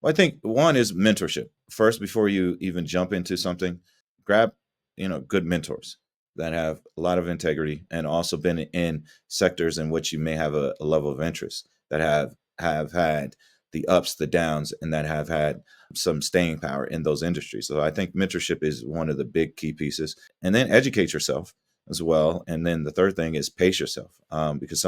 Well, I think one is mentorship. First, before you even jump into something, grab, good mentors that have a lot of integrity and also been in sectors in which you may have a level of interest, that have had the ups, the downs, and that have had some staying power in those industries. So I think mentorship is one of the big key pieces. And then educate yourself as well. And then the third thing is pace yourself, because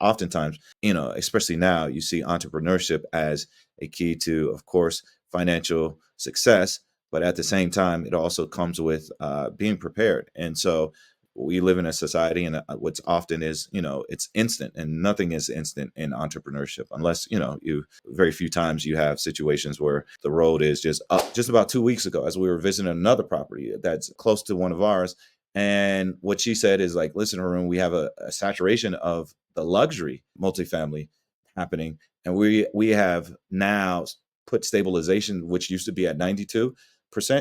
oftentimes, especially now, you see entrepreneurship as a key to, of course, financial success. But at the same time, it also comes with being prepared. And so we live in a society, and what's often is, it's instant, and nothing is instant in entrepreneurship, unless, you very few times you have situations where the road is just up. Just about 2 weeks ago, as we were visiting another property that's close to one of ours, and what she said is like, listen, Haroun, we have a saturation of the luxury multifamily happening. And we have now put stabilization, which used to be at 92%,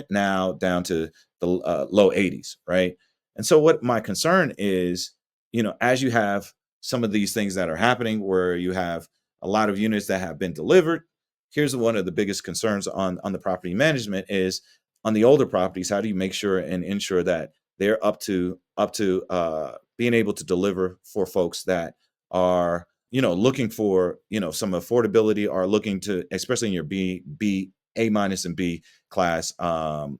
now down to the low 80s, right? And so what my concern is, as you have some of these things that are happening where you have a lot of units that have been delivered, here's one of the biggest concerns on the property management is on the older properties, how do you make sure and ensure that they're up to being able to deliver for folks that are, looking for, some affordability, are looking to, especially in your B, A minus and B class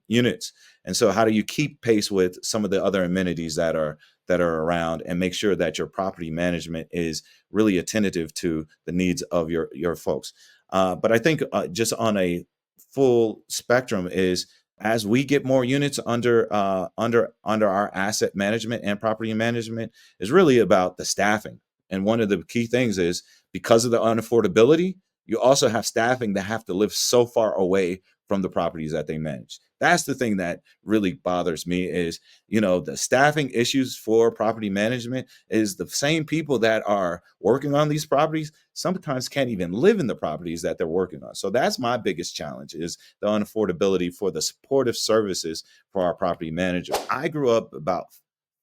units. And so how do you keep pace with some of the other amenities that are around, and make sure that your property management is really attentive to the needs of your folks? But I think just on a full spectrum is, as we get more units under our asset management and property management, is really about the staffing. And one of the key things is, because of the unaffordability, you also have staffing that have to live so far away from the properties that they manage. That's the thing that really bothers me is, the staffing issues for property management is the same people that are working on these properties sometimes can't even live in the properties that they're working on. So that's my biggest challenge, is the unaffordability for the supportive services for our property manager. I grew up about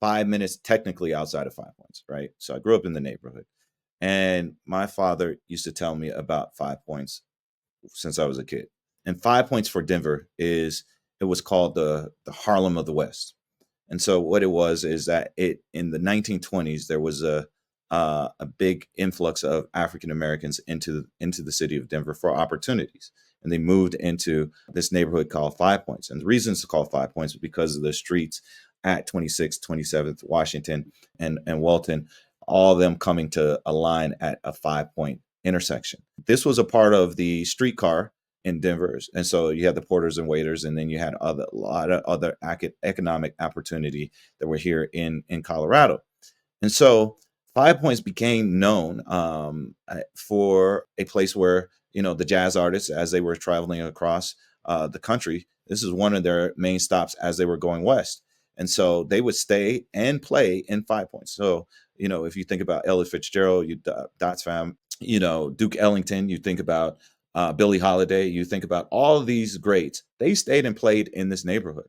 5 minutes technically outside of Five Points, right? So I grew up in the neighborhood. And my father used to tell me about Five Points since I was a kid. And Five Points for Denver it was called the Harlem of the West. And so what it was is that it in the 1920s there was a big influx of African Americans into the city of Denver for opportunities. And they moved into this neighborhood called Five Points. And the reason it's called Five Points is because of the streets at 26th, 27th, Washington, and Walton, all of them coming to align at a 5 point intersection. This was a part of the streetcar in Denver. And so you had the porters and waiters, and then you had a lot of other economic opportunity that were here in Colorado. And so Five Points became known for a place where, the jazz artists, as they were traveling across the country, this is one of their main stops as they were going west. And so they would stay and play in Five Points. So, if you think about Ella Fitzgerald, Dots Fam, Duke Ellington, you think about Billie Holiday, you think about all of these greats, they stayed and played in this neighborhood.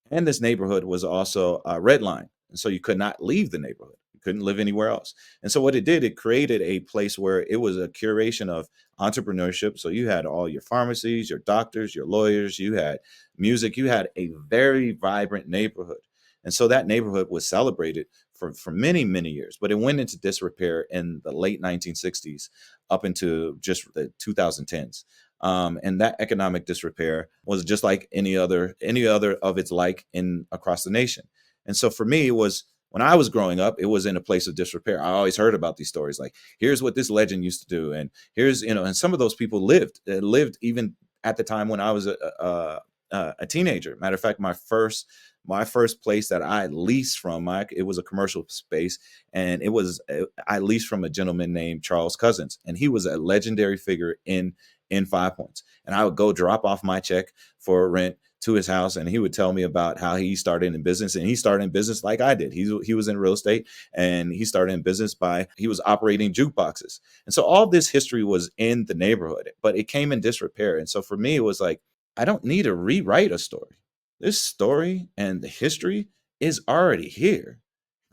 And this neighborhood was also a red line. And so you could not leave the neighborhood. You couldn't live anywhere else. And so what it did, it created a place where it was a curation of entrepreneurship. So you had all your pharmacies, your doctors, your lawyers, you had music, you had a very vibrant neighborhood. And so that neighborhood was celebrated for many, many years, but it went into disrepair in the late 1960s up into just the 2010s. And that economic disrepair was just like any other of its like in across the nation. And so for me, it was, when I was growing up, it was in a place of disrepair. I always heard about these stories, like, here's what this legend used to do, and here's, and some of those people lived even at the time when I was a teenager. Matter of fact, my first place that I leased from, it was a commercial space, and I leased from a gentleman named Charles Cousins, and he was a legendary figure in Five Points. And I would go drop off my check for rent to his house, and he would tell me about how he started in business, and he started in business like I did. He was in real estate, and he started in business he was operating jukeboxes. And so all this history was in the neighborhood, but it came in disrepair. And so for me, it was like, I don't need to rewrite a story. This story and the history is already here.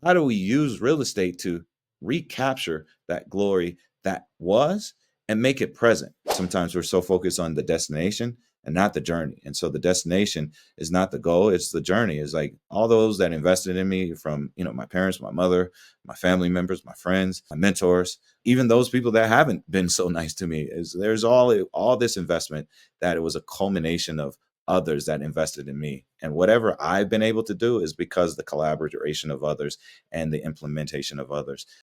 How do we use real estate to recapture that glory that was and make it present? Sometimes we're so focused on the destination and not the journey. And so the destination is not the goal, it's the journey. It's like all those that invested in me, from, my parents, my mother, my family members, my friends, my mentors, even those people that haven't been so nice to me. Is there's all this investment, that it was a culmination of others that invested in me. And whatever I've been able to do is because the collaboration of others and the implementation of others.